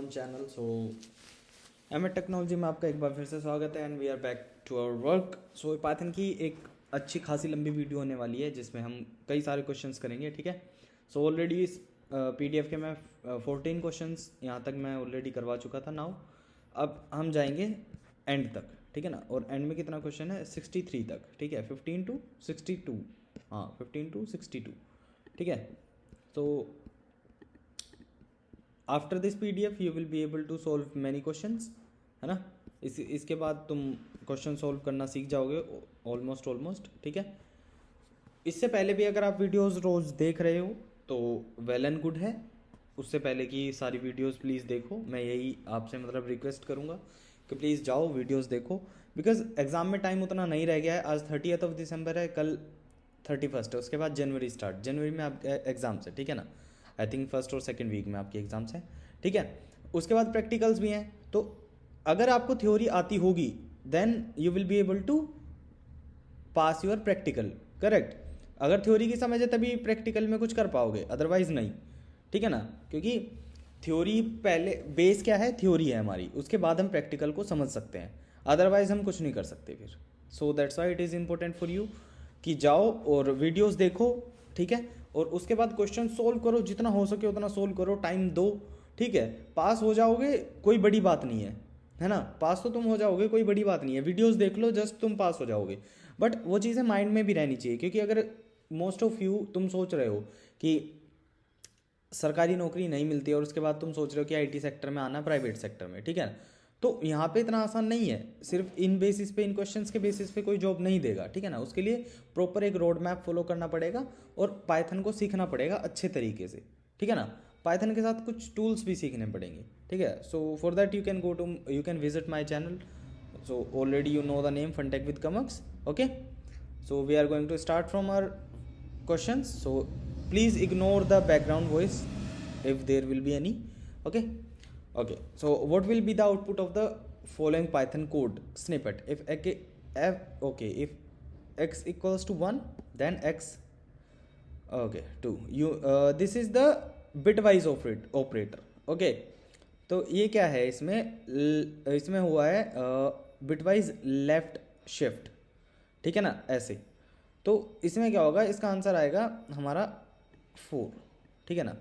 On channel. So aim at technology में आपका एक बार फिर से स्वागत है and we are back to our work. So Python की एक अच्छी खासी लंबी वीडियो होने वाली है जिसमें हम कई सारे क्वेश्चंस करेंगे, ठीक है। सो ऑलरेडी इस पीडीएफ के मैं 14 क्वेश्चंस यहाँ तक मैं ऑलरेडी करवा चुका था। नाउ अब हम जाएंगे एंड तक, ठीक है ना। और एंड में कितना क्वेश्चन है? 63 तक, ठीक है। 15 to 62, हाँ 15 to 62, ठीक है। तो after this PDF you will be able to solve many questions, है ना। इसके बाद तुम क्वेश्चन सॉल्व करना सीख जाओगे ऑलमोस्ट, ठीक है। इससे पहले भी अगर आप वीडियोस रोज़ देख रहे हो तो वेल एंड गुड है। उससे पहले की सारी वीडियोस प्लीज़ देखो। मैं यही आपसे मतलब रिक्वेस्ट करूँगा कि प्लीज़ जाओ वीडियोस देखो, बिकॉज एग्ज़ाम में टाइम उतना नहीं रह गया है। आज 30th ऑफ दिसंबर है, कल 31st है, उसके बाद जनवरी स्टार्ट। जनवरी में आपके एग्ज़ाम्स है, ठीक है ना। आई थिंक फर्स्ट और सेकेंड वीक में आपके एग्ज़ाम्स हैं, ठीक है। उसके बाद प्रैक्टिकल्स भी हैं। तो अगर आपको थ्योरी आती होगी then you will be able to pass your practical, correct. अगर थ्योरी की समझ है तभी प्रैक्टिकल में कुछ कर पाओगे, अदरवाइज नहीं, ठीक है ना। क्योंकि थ्योरी पहले बेस क्या है, थ्योरी है हमारी, उसके बाद हम प्रैक्टिकल को समझ सकते हैं, अदरवाइज हम कुछ नहीं कर सकते फिर। सो that's why it is important for you कि जाओ और वीडियोस देखो, ठीक है। और उसके बाद क्वेश्चन सोल्व करो, जितना हो सके उतना सोल्व करो, टाइम दो, ठीक है। पास हो जाओगे, कोई बड़ी बात नहीं है ना। पास तो तुम हो जाओगे, कोई बड़ी बात नहीं है। वीडियोस देख लो, जस्ट तुम पास हो जाओगे। बट वो चीज़ें माइंड में भी रहनी चाहिए, क्योंकि अगर मोस्ट ऑफ यू तुम सोच रहे हो कि सरकारी नौकरी नहीं मिलती और उसके बाद तुम सोच रहे हो कि आईटी सेक्टर में आना, प्राइवेट सेक्टर में, ठीक है ना। तो यहाँ पे इतना आसान नहीं है। सिर्फ इन बेसिस पे, इन क्वेश्चंस के बेसिस पे कोई जॉब नहीं देगा, ठीक है ना। उसके लिए प्रॉपर एक रोड मैप फॉलो करना पड़ेगा और पाइथन को सीखना पड़ेगा अच्छे तरीके से, ठीक है ना। पाइथन के साथ कुछ टूल्स भी सीखने पड़ेंगे, ठीक है। So for that you can visit my channel. So already you know the name funtech with कमक्स, okay. So we are going to start from our questions. So please ignore the background voice if there will be any. Okay. Okay. So what will be the output of the following Python code snippet? If x equals to 1, then x, okay, 2. This is the bitwise operator. Okay. तो ये क्या है? इसमें हुआ है bitwise left shift, ठीक है ना, ऐसे। तो इसमें क्या होगा? इसका आंसर आएगा हमारा 4, ठीक है ना।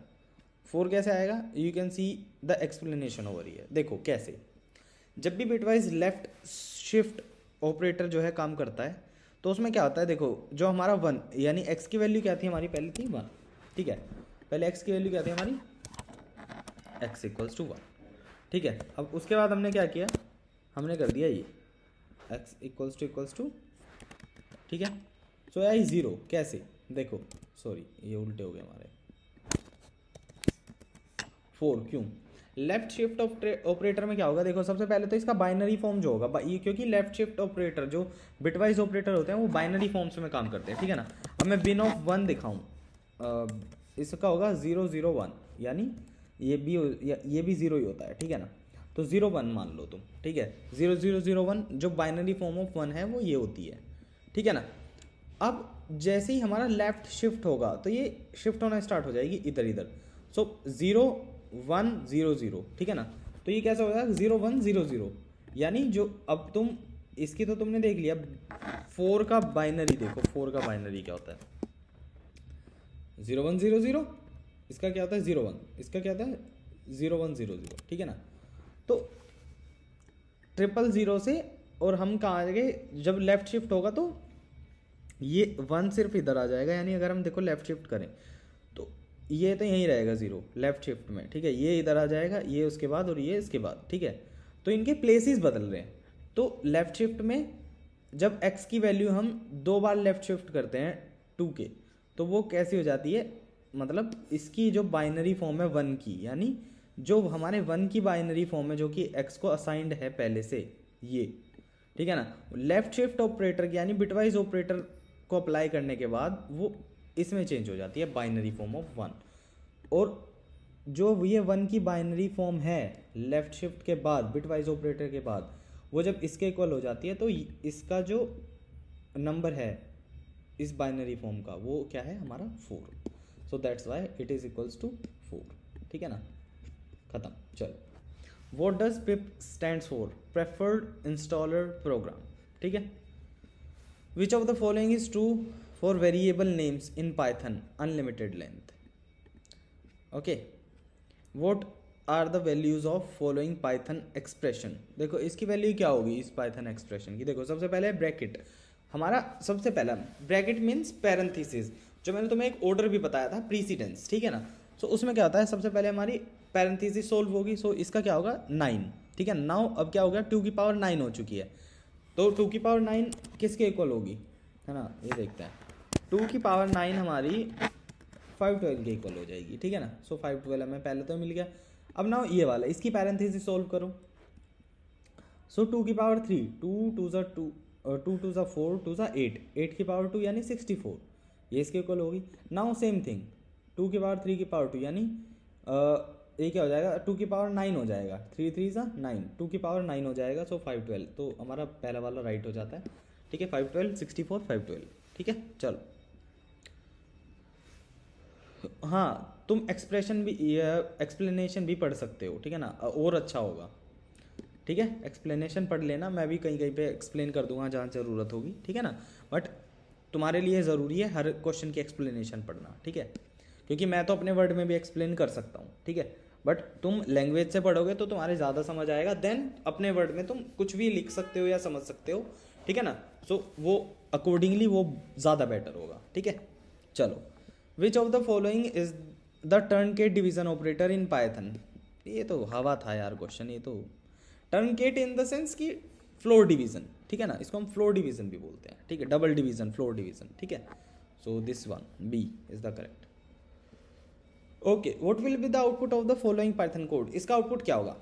4 कैसे आएगा? You can see the explanation over here. देखो कैसे, जब भी बिटवाइज लेफ्ट शिफ्ट ऑपरेटर जो है काम करता है तो उसमें क्या होता है? देखो, जो हमारा 1 यानी x की वैल्यू क्या थी हमारी? पहले थी 1, ठीक है। पहले x की वैल्यू क्या थी हमारी? x इक्वल्स टू 1, ठीक है। अब उसके बाद हमने क्या किया? हमने कर दिया ये x इक्वल्स टू, ठीक है। सो आई 0 कैसे? देखो, सॉरी ये उल्टे हो गए हमारे। 4 क्यों? लेफ्ट शिफ्ट ऑपरेटर में क्या होगा? देखो, सबसे पहले तो इसका बाइनरी फॉर्म जो होगा, ये क्योंकि लेफ्ट शिफ्ट ऑपरेटर जो बिटवाइज ऑपरेटर होते हैं वो बाइनरी फॉर्म्स में काम करते हैं, ठीक है ना। अब मैं बिन ऑफ 1 दिखाऊं, इसका होगा 0 0 1, यानी ये भी 0 ही होता है, ठीक है ना। तो 0 1 मान लो तुम, ठीक है। 0 0 0 1 जो बाइनरी फॉर्म ऑफ 1 है वो ये होती है, ठीक है ना। अब जैसे ही हमारा लेफ्ट शिफ्ट होगा तो ये शिफ्ट होना स्टार्ट हो जाएगी इधर इधर। सो 0 1 0 0, ठीक है ना। तो ये कैसा हो जाएगा? 0 1 0 0, यानी जो अब तुम इसकी तो तुमने देख लिया। 4 का बाइनरी देखो, 4 का बाइनरी क्या होता है? 0 1 0 0, इसका क्या होता है? 0 1, इसका क्या होता है? 0 1 0 0, ठीक है ना। तो 000 से, और हम कहाँ आ गए? जब लेफ्ट शिफ्ट होगा तो ये 1 सिर्फ इधर आ जाएगा, यानी अगर हम देखो लेफ्ट शिफ्ट करें तो ये तो यहीं रहेगा 0 लेफ्ट शिफ्ट में, ठीक है। ये इधर आ जाएगा, ये उसके बाद और ये इसके बाद, ठीक है। तो इनके प्लेसेस बदल रहे हैं। तो लेफ्ट शिफ्ट में जब x की वैल्यू हम 2 बार लेफ्ट शिफ्ट करते हैं 2 के, तो वो कैसी हो जाती है? मतलब इसकी जो बाइनरी फॉर्म है 1 की, यानी जो हमारे 1 की बाइनरी फॉर्म है जो कि x को असाइंड है पहले से, ये, ठीक है ना। लेफ्ट शिफ्ट ऑपरेटर यानी बिटवाइज ऑपरेटर को अप्लाई करने के बाद वो इसमें चेंज हो जाती है, बाइनरी फॉर्म ऑफ 1। और जो ये 1 की बाइनरी फॉर्म है लेफ्ट शिफ्ट के बाद, बिटवाइज ऑपरेटर के बाद, वो जब इसके इक्वल हो जाती है तो इसका जो नंबर है इस बाइनरी फॉर्म का वो क्या है? हमारा 4। So that's why it is equals to 4, ठीक है ना। खत्म, चलो। What does pip stands for? Preferred installer program, ठीक है। Which of the following is true for variable names in Python unlimited length? Okay, what are the values of following Python expression? देखो इसकी value क्या होगी इस Python expression की? देखो सबसे पहले ब्रैकेट, हमारा सबसे पहला ब्रैकेट मीन्स पैरेंथेसिस, जो मैंने तुम्हें एक ऑर्डर भी बताया था, प्रीसीडेंस, ठीक है ना। सो उसमें क्या होता है, सबसे पहले हमारी पैरेंथेसिस सोल्व होगी। सो इसका क्या होगा 9, ठीक है। नाउ अब क्या हो गया, 2 की पावर 9 हो चुकी है, तो 2 की पावर 9 किसके इक्वल होगी, है ना, ये देखते हैं। 2 की पावर 9 हमारी 512 के इक्वल हो जाएगी, ठीक है ना। सो 512 हमें पहले तो मिल गया। अब ना ये वाला इसकी पैरेंथेसिस सोल्व करो। सो 2 की पावर 3, 2 2 ज़ा 2, 2 2 ज़ा 4, 2 ज़ा 8, 8 की पावर 2 यानी 64, ये इसके इक्वल होगी। नाउ सेम थिंग 2 की पावर 3 की पावर 2 यानी ये क्या हो जाएगा, 2 की पावर 9 हो जाएगा, 3 3 ज़ा 9, 2 की पावर 9 हो जाएगा। सो 512, तो हमारा पहला वाला राइट हो जाता है, ठीक है। 512 64 512, ठीक है। चलो हाँ, तुम एक्सप्रेशन भी एक्सप्लेनेशन भी पढ़ सकते हो, ठीक है ना, और अच्छा होगा, ठीक है। एक्सप्लेनेशन पढ़ लेना, मैं भी कहीं कहीं पे एक्सप्लेन कर दूंगा जहाँ ज़रूरत होगी, ठीक है ना। बट तुम्हारे लिए ज़रूरी है हर क्वेश्चन की एक्सप्लेनेशन पढ़ना, ठीक है, क्योंकि मैं तो अपने वर्ड में भी एक्सप्लेन कर सकता हूँ, ठीक है। बट तुम लैंग्वेज से पढ़ोगे तो तुम्हारे ज़्यादा समझ आएगा, देन अपने वर्ड में तुम कुछ भी लिख सकते हो या समझ सकते हो, ठीक है ना। सो वो अकॉर्डिंगली वो ज़्यादा बेटर होगा, ठीक है। चलो, which of the following is the truncate division operator in Python? ये तो हवा था यार क्वेश्चन, ये तो टर्नकेट इन द सेंस कि फ्लोर डिवीजन, ठीक है ना, इसको हम फ्लोर डिवीजन भी बोलते हैं, ठीक है, डबल डिवीजन, फ्लोर डिवीजन, ठीक है। So this one B is the correct. Okay, what will be the output of the following Python code? इसका आउटपुट क्या होगा?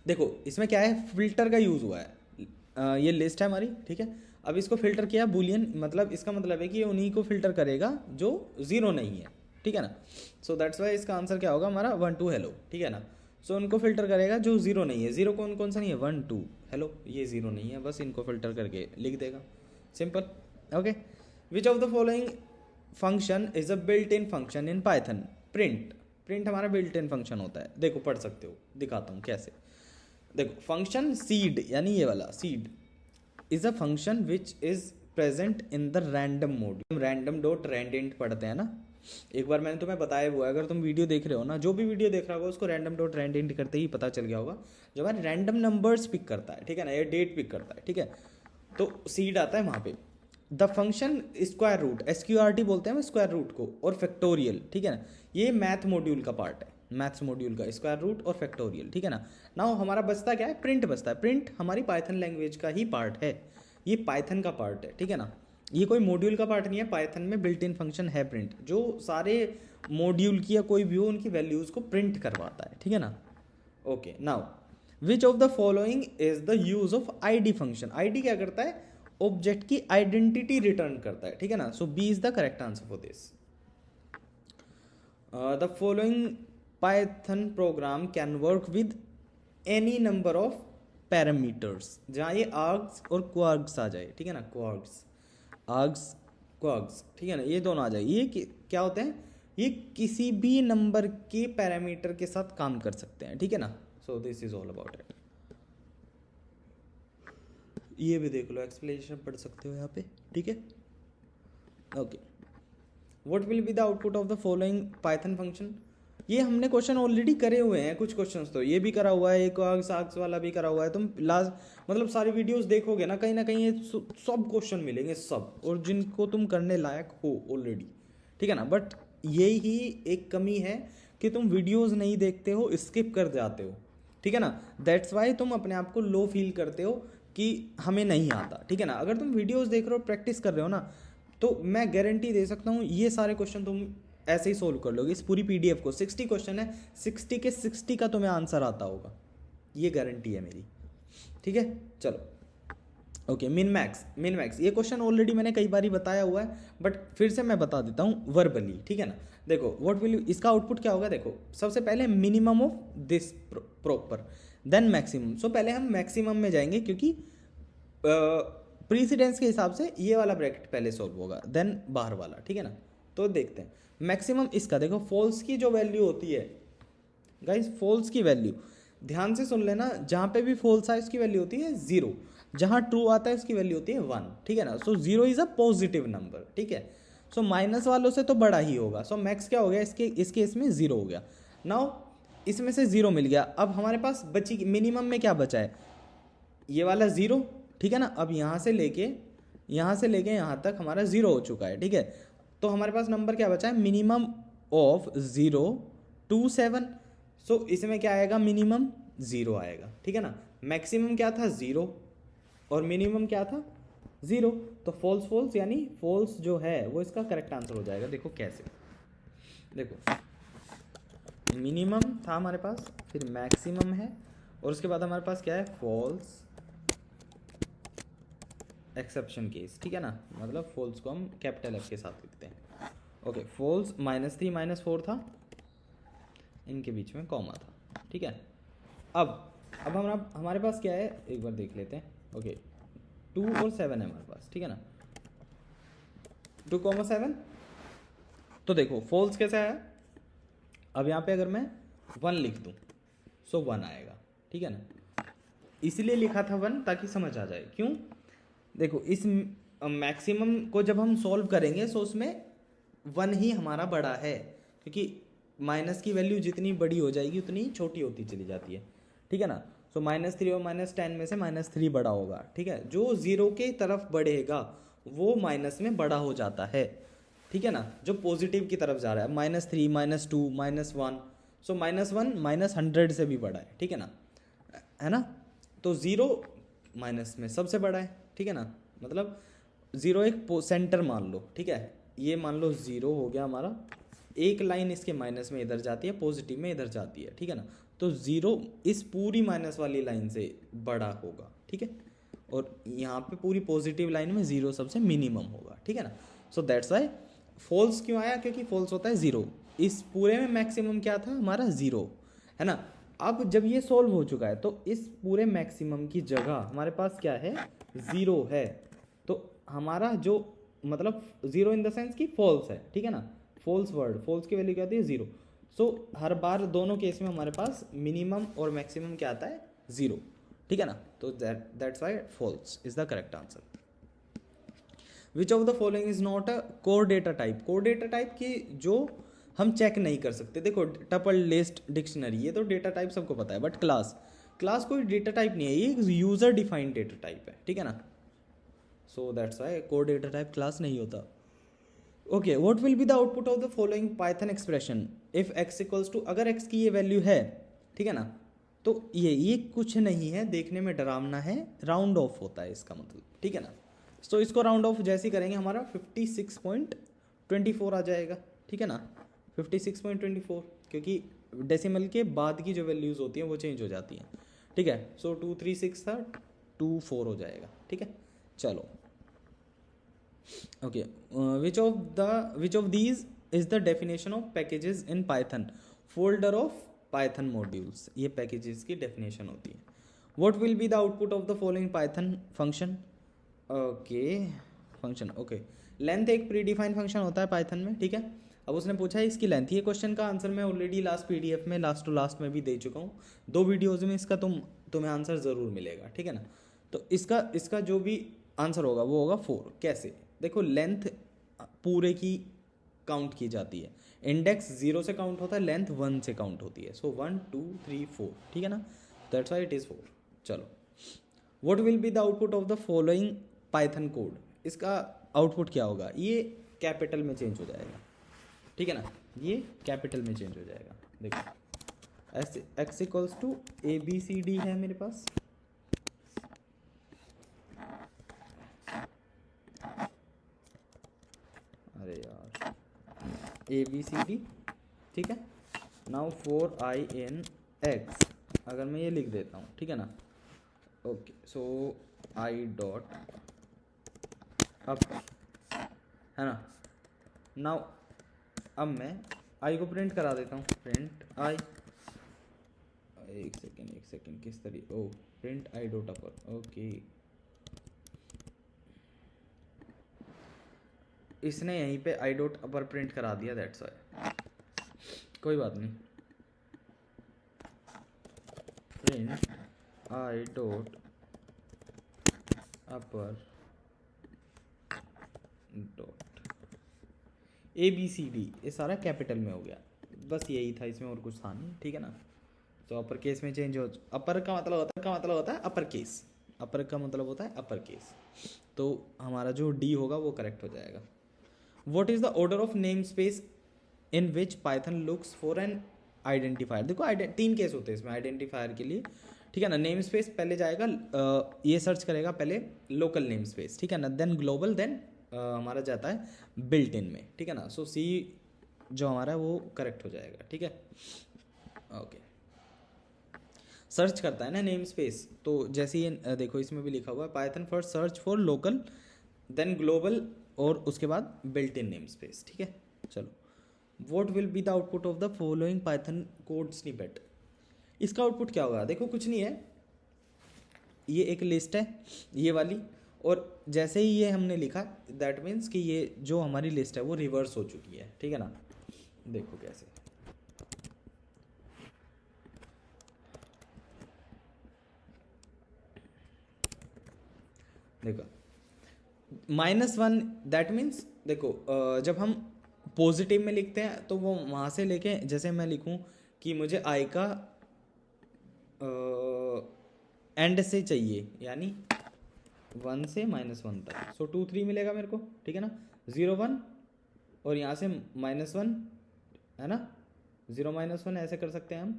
देखो इसमें क्या है, फिल्टर का यूज हुआ है, ये लिस्ट है हमारी, ठीक है। अब इसको फिल्टर किया बुलियन, मतलब इसका मतलब है कि ये उन्हीं को फिल्टर करेगा जो जीरो नहीं है, ठीक है ना। सो दैट्स वाई इसका आंसर क्या होगा हमारा 1 2 हेलो, ठीक है ना। सो उनको फिल्टर करेगा जो जीरो नहीं है। जीरो कौन कौन सा नहीं है, 1 2 हेलो, ये जीरो नहीं है, बस इनको फिल्टर करके लिख देगा, simple. Okay, which of the following function is a built in function in Python? Print, print हमारा बिल्ट इन फंक्शन होता है। देखो पढ़ सकते हो, दिखाता हूँ कैसे। देखो फंक्शन सीड, यानी ये वाला seed is a function which is present in the random mode. Random dot randint पढ़ते हैं ना, एक बार मैंने तुम्हें बताया हुआ है, अगर तुम वीडियो देख रहे हो ना, जो भी वीडियो देख रहा होगा उसको रैंडम डॉट रैंडेंट करते ही पता चल गया होगा। जो हमारे रैंडम नंबर्स पिक करता है, ठीक है ना, ये डेट पिक करता है, ठीक है, तो सीड आता है वहाँ पे। The function square root, SQRT बोलते हैं हम स्क्वायर रूट को, और फैक्टोरियल, ठीक है ना, ये मैथ मॉड्यूल का पार्ट है, मैथ्स मॉड्यूल का स्क्वायर रूट और फैक्टोरियल, ठीक है ना। नाउ हमारा बचता क्या है, प्रिंट बचता है। प्रिंट हमारी पाइथन लैंग्वेज का ही पार्ट है, ये पाइथन का पार्ट है, ठीक है ना, ये कोई मॉड्यूल का पार्ट नहीं है। पाइथन में बिल्ट इन फंक्शन है प्रिंट, जो सारे मॉड्यूल की या कोई भी हो उनकी वैल्यूज़ को प्रिंट करवाता है, ठीक है ना। Okay, now which of the following is the use of ID function? ID क्या करता है, ऑब्जेक्ट की आइडेंटिटी रिटर्न करता है, ठीक है ना। So B is the correct answer for this. The following Python program can work with any number of parameters, जहाँ ये आर्ग्स और क्वार्ग्स आ जाए, ठीक है ना, क्वार्ग्स, आर्ग्स क्वार्ग्स, ठीक है ना, ये दोनों आ जाए। ये क्या होते हैं, ये किसी भी नंबर के पैरामीटर के साथ काम कर सकते हैं, ठीक है ना। So this is all about it. ये भी देख लो, एक्सप्लेनेशन पढ़ सकते हो यहाँ पे, ठीक है। Okay, what will be the output of the following Python function? ये हमने क्वेश्चन ऑलरेडी करे हुए हैं, कुछ क्वेश्चंस तो ये भी करा हुआ है, एक आर्ग्स वाला भी करा हुआ है। तुम लास्ट मतलब सारी वीडियोस देखोगे ना कहीं ये सब क्वेश्चन मिलेंगे सब, और जिनको तुम करने लायक हो ऑलरेडी, ठीक है ना। बट यही एक कमी है कि तुम वीडियोस नहीं देखते हो, स्किप कर जाते हो, ठीक है ना। दैट्स वाई तुम अपने आप को लो फील करते हो कि हमें नहीं आता, ठीक है ना। अगर तुम वीडियोस देख रहे हो, प्रैक्टिस कर रहे हो ना, तो मैं गारंटी दे सकता हूँ ये सारे क्वेश्चन तुम ऐसे ही सोल्व कर लोगे। इस पूरी PDF को 60 क्वेश्चन है, 60 के 60 का तुम्हें आंसर आता होगा, ये गारंटी है मेरी, ठीक है। चलो ओके, मिन मैक्स ये क्वेश्चन ऑलरेडी मैंने कई बार ही बताया हुआ है, बट फिर से मैं बता देता हूँ वर्बली, ठीक है ना। देखो व्हाट विल, इसका आउटपुट क्या होगा, देखो सबसे पहले minimum of this proper, then maximum. So पहले हम मैक्सिमम में जाएंगे, क्योंकि प्रीसिडेंस के हिसाब से ये वाला ब्रैकेट पहले सॉल्व होगा, देन बाहर वाला, ठीक है ना। तो देखते हैं मैक्सिमम इसका। देखो फॉल्स की जो वैल्यू होती है गाइस, फॉल्स की वैल्यू ध्यान से सुन लेना, जहाँ पे भी फॉल्स आए उसकी वैल्यू होती है 0, जहाँ ट्रू आता है उसकी वैल्यू होती है 1, ठीक है ना। सो 0 इज अ पॉजिटिव नंबर, ठीक है। सो माइनस वालों से तो बड़ा ही होगा। सो मैक्स क्या हो गया इसके, इस केस में 0 हो गया। नाउ इसमें से 0 मिल गया, अब हमारे पास बची मिनिमम में क्या बचा है, ये वाला 0, ठीक है ना। अब यहाँ से लेके यहाँ तक हमारा 0 हो चुका है, ठीक है। तो हमारे पास नंबर क्या बचा है, मिनिमम ऑफ 0 to 7। सो इसमें क्या आएगा, मिनिमम 0 आएगा, ठीक है ना। मैक्सिमम क्या था 0 और मिनिमम क्या था 0। तो फॉल्स फॉल्स यानी फॉल्स जो है वो इसका करेक्ट आंसर हो जाएगा। देखो कैसे, देखो मिनिमम था हमारे पास, फिर मैक्सिमम है, और उसके बाद हमारे पास क्या है, फॉल्स एक्सेप्शन केस, ठीक है ना। मतलब फॉल्स को हम कैपिटल एफ के साथ लिखते हैं। ओके, फॉल्स -3 -4 था, इनके बीच में कॉमा था, ठीक है। अब हमारे पास क्या है, एक बार देख लेते हैं। ओके, 2 और 7 है हमारे पास, ठीक है ना। 2, 7। तो देखो फॉल्स कैसा है, अब यहाँ पे अगर मैं 1 लिख दूँ सो 1 आएगा, ठीक है ना। इसलिए लिखा था 1 ताकि समझ आ जाए क्यों। देखो इस मैक्सिमम को जब हम सॉल्व करेंगे सो उसमें 1 ही हमारा बड़ा है, क्योंकि माइनस की वैल्यू जितनी बड़ी हो जाएगी उतनी छोटी होती चली जाती है, ठीक है ना। सो -3 और -10 में से -3 बड़ा होगा, ठीक है। जो 0 के तरफ बढ़ेगा वो माइनस में बड़ा हो जाता है, ठीक है ना। जो पॉजिटिव की तरफ जा रहा है, -3 -2 -1, सो -1 -100 से भी बड़ा है, ठीक है ना, है ना। तो 0 माइनस में सबसे बड़ा है, ठीक है ना। मतलब 0 एक सेंटर मान लो, ठीक है। ये मान लो 0 हो गया हमारा, एक लाइन इसके माइनस में इधर जाती है, पॉजिटिव में इधर जाती है, ठीक है ना। तो 0 इस पूरी माइनस वाली लाइन से बड़ा होगा, ठीक है। और यहाँ पे पूरी पॉजिटिव लाइन में 0 सबसे मिनिमम होगा, ठीक है ना। सो दैट्स वाई फॉल्स क्यों आया, क्योंकि फॉल्स होता है 0। इस पूरे में मैक्सिमम क्या था हमारा 0, है ना। अब जब ये सॉल्व हो चुका है तो इस पूरे मैक्सिमम की जगह हमारे पास क्या है, 0 है। तो हमारा जो मतलब 0 इन द सेंस कि फॉल्स है, ठीक है ना। फॉल्स वर्ड, फॉल्स की वैल्यू क्या होती है 0। सो हर बार दोनों केस में हमारे पास मिनिमम और मैक्सिमम क्या आता है 0, ठीक है ना। तो that's why false is the correct answer. Which of the following is not a core data type. Core data type की जो हम चेक नहीं कर सकते, देखो टपल, लिस्ट, डिक्शनरी, ये तो डेटा टाइप सबको पता है, बट क्लास कोई डेटा टाइप नहीं है, ये एक यूजर डिफाइंड डेटा टाइप है, ठीक है ना। So that's why core data type class नहीं होता। Okay, what will be the output of the following Python expression if x equals to, अगर x की ये वैल्यू है, ठीक है ना, तो ये कुछ नहीं है, देखने में डरावना है, राउंड ऑफ होता है इसका मतलब, ठीक है ना। तो इसको राउंड ऑफ जैसे ही करेंगे हमारा 56.24 आ जाएगा, ठीक है ना। 56.24, क्योंकि डेसिमल के बाद की जो वैल्यूज़ होती हैं वो चेंज हो जाती हैं, ठीक है। सो 236 था, 24 हो जाएगा, ठीक है। चलो, okay, which of these is the definition of packages in python, folder of python modules, ये packages की definition होती है। what will be the output of the following python function, okay, function, okay, length एक predefined function होता है Python में, ठीक है। अब उसने पूछा है इसकी लेंथ, ये क्वेश्चन का आंसर मैं ऑलरेडी लास्ट पीडीएफ में लास्ट टू लास्ट में भी दे चुका हूँ, 2 वीडियोज़ में इसका तुम्हें आंसर ज़रूर मिलेगा, ठीक है ना। तो इसका जो भी आंसर होगा वो होगा 4। कैसे, देखो लेंथ पूरे की काउंट की जाती है, इंडेक्स 0 से काउंट होता है, लेंथ 1 से काउंट होती है। सो 1 2 3 4, ठीक है ना, दैट्स वाई इट इज़ 4। चलो, what will be the output of the following Python code, इसका आउटपुट क्या होगा, ये कैपिटल में चेंज हो जाएगा, ठीक है ना, ये कैपिटल में चेंज हो जाएगा। देखो x इक्वल्स टू ABCD है मेरे पास, अरे यार ABCD, ठीक है। नाउ 4INX, अगर मैं ये लिख देता हूँ, ठीक है ना। Okay, so I dot up, है ना। नाउ अब मैं I को प्रिंट करा देता हूँ, प्रिंट I, एक सेकेंड किस तरीके, oh print I dot upper, okay. इसने यहीं पे I डॉट अपर प्रिंट करा दिया, दैट्स वाई, कोई बात नहीं। Print I dot upper dot ABCD, ये सारा कैपिटल में हो गया, बस यही था, इसमें और कुछ था नहीं, ठीक है ना। तो अपर केस में चेंज हो, अपर का मतलब होता है अपर केस, अपर का मतलब होता है अपर केस, तो हमारा जो D होगा वो करेक्ट हो जाएगा। What is the order of name space in which Python looks for an identifier. देखो 3 केस होते हैं इसमें आइडेंटिफायर के लिए, ठीक है ना। नेम स्पेस पहले जाएगा, ये सर्च करेगा पहले लोकल नेम स्पेस, ठीक है ना, देन ग्लोबल, देन हमारा जाता है बिल्ट इन में, ठीक है ना। सो C जो हमारा है वो करेक्ट हो जाएगा, ठीक है। ओके, सर्च करता है ना नेम स्पेस, तो जैसे ये देखो इसमें भी लिखा हुआ है Python first search for local then global और उसके बाद बिल्ट इन नेम स्पेस, ठीक है। चलो, what will be the output of the following Python code snippet. इसका आउटपुट क्या होगा, देखो कुछ नहीं है, ये एक लिस्ट है ये वाली, और जैसे ही ये हमने लिखा दैट मीन्स कि ये जो हमारी लिस्ट है वो रिवर्स हो चुकी है, ठीक है ना। देखो कैसे, देखो -1 दैट मीन्स, देखो जब हम पॉजिटिव में लिखते हैं तो वो वहाँ से लेके, जैसे मैं लिखूँ कि मुझे I का एंड से चाहिए, यानी 1 से -1 तक, सो 2 3 मिलेगा मेरे को, ठीक है ना। 0 1 और यहाँ से -1 है ना, 0 -1 ऐसे कर सकते हैं हम,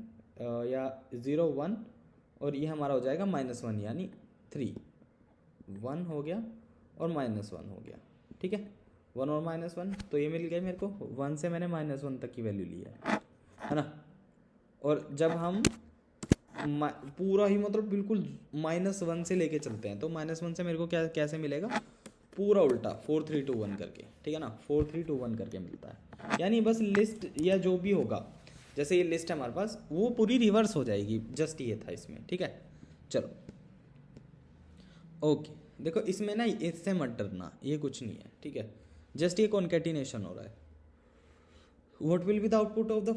या 0 1 और ये हमारा हो जाएगा -1 यानी 3, 1 हो गया और -1 हो गया, ठीक है। 1 और -1 तो ये मिल गया मेरे को, 1 से मैंने -1 तक की वैल्यू ली है ना। और जब हम पूरा ही मतलब बिल्कुल -1 से लेके चलते हैं तो -1 से मेरे को क्या कैसे मिलेगा, पूरा उल्टा 4 3 2 1 करके, ठीक है ना, 4 3 2 1 करके मिलता है। यानी बस लिस्ट या जो भी होगा, जैसे ये लिस्ट है हमारे पास, वो पूरी रिवर्स हो जाएगी, जस्ट ये था इसमें, ठीक है। चलो ओके, देखो इसमें ना इससे मत डरना, ये कुछ नहीं है, ठीक है, जस्ट ये कॉन्केटिनेशन हो रहा है। What will be the output of the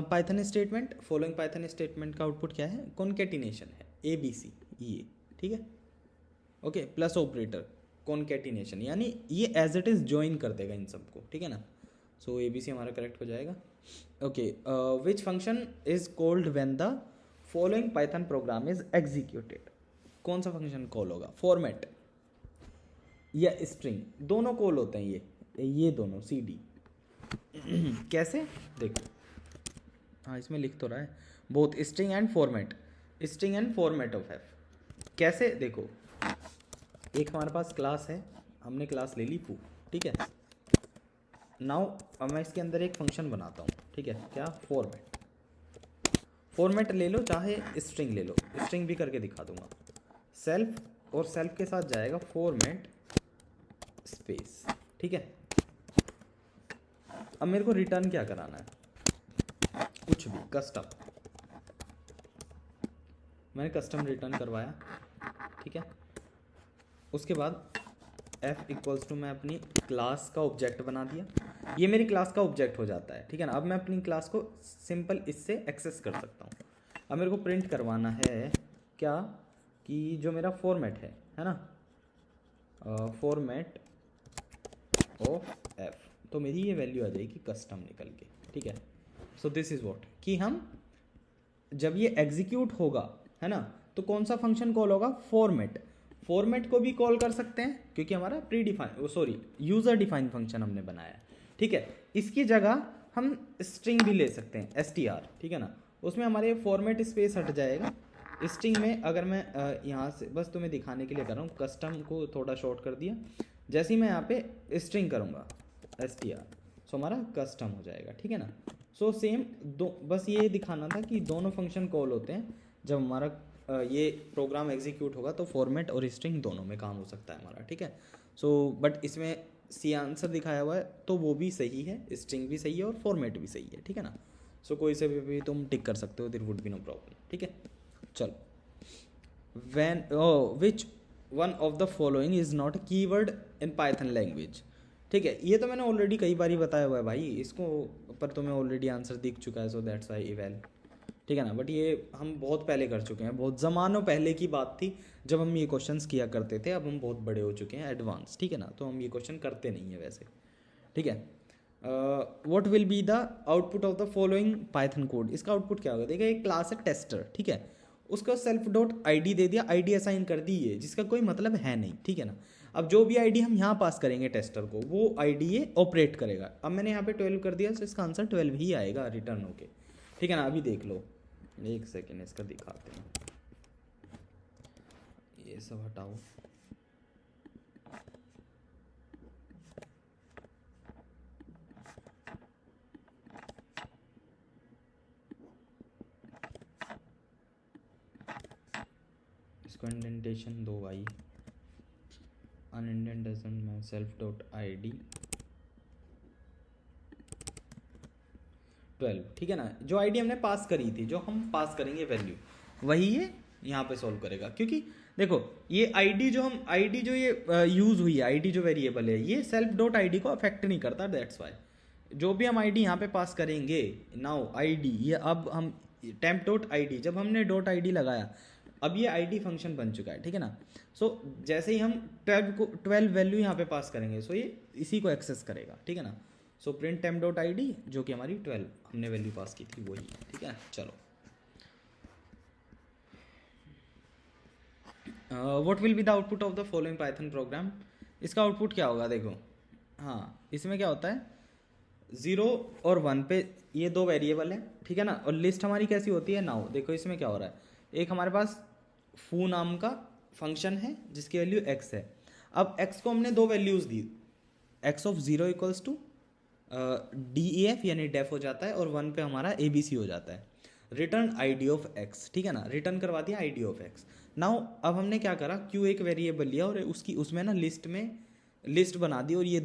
Python statement? Following Python statement का आउटपुट क्या है, कॉन्केटिनेशन है, ABC ये, ठीक है। ओके, प्लस ऑपरेटर कॉन्केटिनेशन, यानी ये एज इट इज ज्वाइन कर देगा इन सबको, ठीक है ना। सो ABC हमारा करेक्ट हो जाएगा। Okay, which function is called when the following Python programme is executed. कौन सा फंक्शन कॉल होगा, फॉर्मेट या स्ट्रिंग, दोनों कॉल होते हैं ये दोनों CD। कैसे, देखो हाँ इसमें लिख तो रहा है both string and format of F. कैसे, देखो एक हमारे पास क्लास है, हमने क्लास ले ली फू, ठीक है। नाउ अब मैं इसके अंदर एक फंक्शन बनाता हूँ, ठीक है, क्या, फॉर्मेट ले लो चाहे स्ट्रिंग ले लो, स्ट्रिंग भी करके दिखा दूंगा। सेल्फ, और सेल्फ के साथ जाएगा फॉर्मेट स्पेस, ठीक है। अब मेरे को रिटर्न क्या कराना है, कुछ भी कस्टम, मैंने कस्टम रिटर्न करवाया, ठीक है। उसके बाद f इक्वल्स टू, मैं अपनी क्लास का ऑब्जेक्ट बना दिया, ये मेरी क्लास का ऑब्जेक्ट हो जाता है, ठीक है ना। अब मैं अपनी क्लास को सिंपल इससे एक्सेस कर सकता हूँ। अब मेरे को प्रिंट करवाना है क्या, कि जो मेरा फॉर्मेट है ना, फॉर्मेट ऑफ f, तो मेरी ये वैल्यू आ जाएगी कस्टम निकल के, ठीक है। सो दिस इज व्हाट, कि हम जब ये एग्जीक्यूट होगा, है ना, तो कौन सा फंक्शन कॉल होगा, फॉर्मेट को भी कॉल कर सकते हैं क्योंकि हमारा pre define user define function हमने बनाया है, ठीक है। इसकी जगह हम स्ट्रिंग भी ले सकते हैं str, ठीक है ना, उसमें हमारे फॉर्मेट स्पेस हट जाएगा। स्ट्रिंग में अगर मैं यहाँ से बस तुम्हें दिखाने के लिए कर रहा हूँ, कस्टम को थोड़ा शॉर्ट कर दिया, जैसे ही मैं यहाँ पे स्ट्रिंग करूँगा str, सो हमारा कस्टम हो जाएगा, ठीक है ना। सो सेम बस ये दिखाना था कि दोनों फंक्शन कॉल होते हैं जब हमारा ये प्रोग्राम एग्जीक्यूट होगा, तो फॉर्मेट और स्ट्रिंग दोनों में काम हो सकता है हमारा, ठीक है। सो बट इसमें सी आंसर दिखाया हुआ है तो वो भी सही है, स्ट्रिंग भी सही है और फॉर्मेट भी सही है, ठीक है ना। सो कोई से भी तुम टिक कर सकते हो, there would be no problem, ठीक है। चलो, when which one of the following is not keyword in Python language, ठीक है। ये तो मैंने ऑलरेडी कई बार बताया हुआ है भाई इसको, पर तुम्हें ऑलरेडी आंसर दिख चुका है, सो दैट्स व्हाई इवैल, ठीक है ना। बट ये हम बहुत पहले कर चुके हैं, बहुत ज़मानों पहले की बात थी जब हम ये क्वेश्चंस किया करते थे। अब हम बहुत बड़े हो चुके हैं, एडवांस, ठीक है ना, तो हम ये क्वेश्चन करते नहीं है वैसे, ठीक है। What will be the output of the following Python code. इसका आउटपुट क्या होगा, देखिए एक क्लास है टेस्टर, ठीक है, उसको सेल्फ डॉट आई दे दिया, आई असाइन कर दी है, जिसका कोई मतलब है नहीं, ठीक है ना। अब जो भी आईडी हम यहाँ पास करेंगे टेस्टर को, वो आईडी ये ऑपरेट करेगा। अब मैंने यहाँ पे 12 कर दिया, तो इसका आंसर 12 ही आएगा रिटर्न होके, ठीक है ना। अभी देख लो, एक सेकेंड इसका दिखाते हैं, ये सब हटाओ। इसको इंडेंटेशन दो भाई, अनइंडेंटेशन में सेल्फ डॉट आई डी 12, ठीक है ना। जो आईडी हमने पास करी थी, जो हम पास करेंगे वैल्यू, वही ये यहाँ पे सॉल्व करेगा। क्योंकि देखो ये आईडी जो हम आईडी जो ये यूज़ हुई है, आईडी जो वेरिएबल है, ये सेल्फ डॉट आईडी को अफेक्ट नहीं करता, दैट्स वाई जो भी हम आईडी यहाँ पे पास करेंगे, नाउ आईडी ये, अब हम टेम्प डॉट आईडी, जब हमने डॉट आईडी लगाया, अब ये आईडी फंक्शन बन चुका है, ठीक है ना। सो जैसे ही हम 12 वैल्यू यहाँ पे पास करेंगे, सो ये इसी को एक्सेस करेगा, ठीक है ना। So print temp dot I D, जो कि हमारी 12 हमने वैल्यू पास की थी, वही, ठीक है। चलो, what will be the output of the following Python programme. इसका आउटपुट क्या होगा, देखो, हाँ इसमें क्या होता है, 0 और 1 पे ये दो वेरिएबल है, ठीक है ना। और लिस्ट हमारी कैसी होती है, नाउ देखो इसमें क्या हो रहा है, एक हमारे पास फू नाम का फंक्शन है जिसकी वैल्यू x है। अब x को हमने दो वैल्यूज़ दी, x of 0 equals to DEF यानी डेफ हो जाता है, और 1 पे हमारा ABC हो जाता है। रिटर्न ID ऑफ x, ठीक है ना, रिटर्न करवा दिया ID ऑफ x। नाउ अब हमने क्या करा, Q एक वेरिएबल लिया और उसकी उसमें ना लिस्ट बना दी, और ये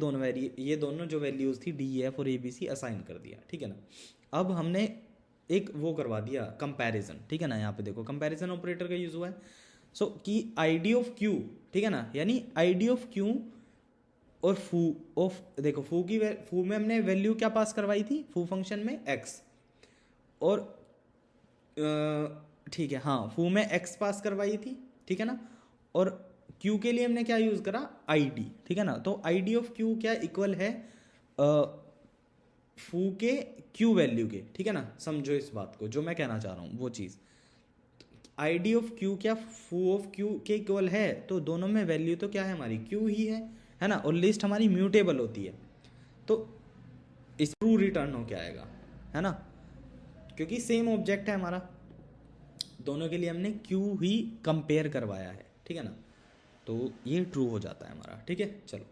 दोनों जो वैल्यूज़ थी DEF और ABC असाइन कर दिया, ठीक है ना। अब हमने एक वो करवा दिया कंपैरिजन, ठीक है ना। यहाँ पे देखो कंपैरिजन ऑपरेटर का यूज़ हुआ है। सो कि ID ऑफ Q, ठीक है ना, यानी ID ऑफ Q और फू ऑफ, देखो फू में हमने वैल्यू क्या पास करवाई थी, फू फंक्शन में x, और ठीक है, हाँ फू में x पास करवाई थी, ठीक है ना। और q के लिए हमने क्या यूज़ करा, id, ठीक है ना। तो id ऑफ q क्या इक्वल है फू के q वैल्यू के, ठीक है ना। समझो इस बात को, जो मैं कहना चाह रहा हूँ वो चीज़, id ऑफ q क्या फू ऑफ q के इक्वल है, तो दोनों में वैल्यू तो क्या है हमारी, q ही है ना। और लिस्ट हमारी म्यूटेबल होती है, तो इस ट्रू रिटर्न हो क्या आएगा, है ना, क्योंकि सेम ऑब्जेक्ट है हमारा, दोनों के लिए हमने q ही कंपेयर करवाया है, ठीक है ना। तो ये ट्रू हो जाता है हमारा, ठीक है। चलो,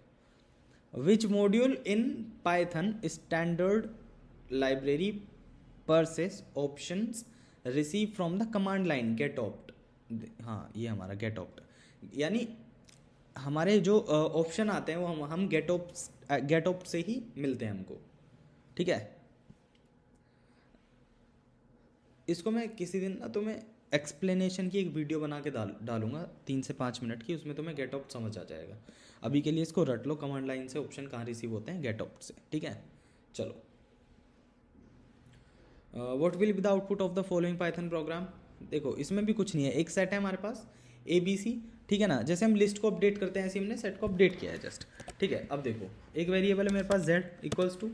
which module in Python standard library parses options receive from the command line getopt. हाँ ये हमारा गेट ऑप्ट, यानी हमारे जो ऑप्शन आते हैं वो हम गेट ऑप्ट से ही मिलते हैं हमको, ठीक है। इसको मैं किसी दिन ना तुम्हें एक्सप्लेनेशन की एक वीडियो बना के डालूंगा 3 से 5 मिनट की, उसमें तुम्हें गेट ऑप्ट समझ आ जाएगा। अभी के लिए इसको रट लो, कमांड लाइन से ऑप्शन कहाँ रिसीव होते हैं, गेट ऑप्ट से, ठीक है। चलो, what will be the output of the following Python programme. देखो इसमें भी कुछ नहीं है, एक सेट है हमारे पास ABC, ठीक है ना। जैसे हम लिस्ट को अपडेट करते हैं ऐसे हमने सेट को अपडेट किया है जस्ट, ठीक है। अब देखो एक वेरिएबल है मेरे पास z इक्वल्स टू,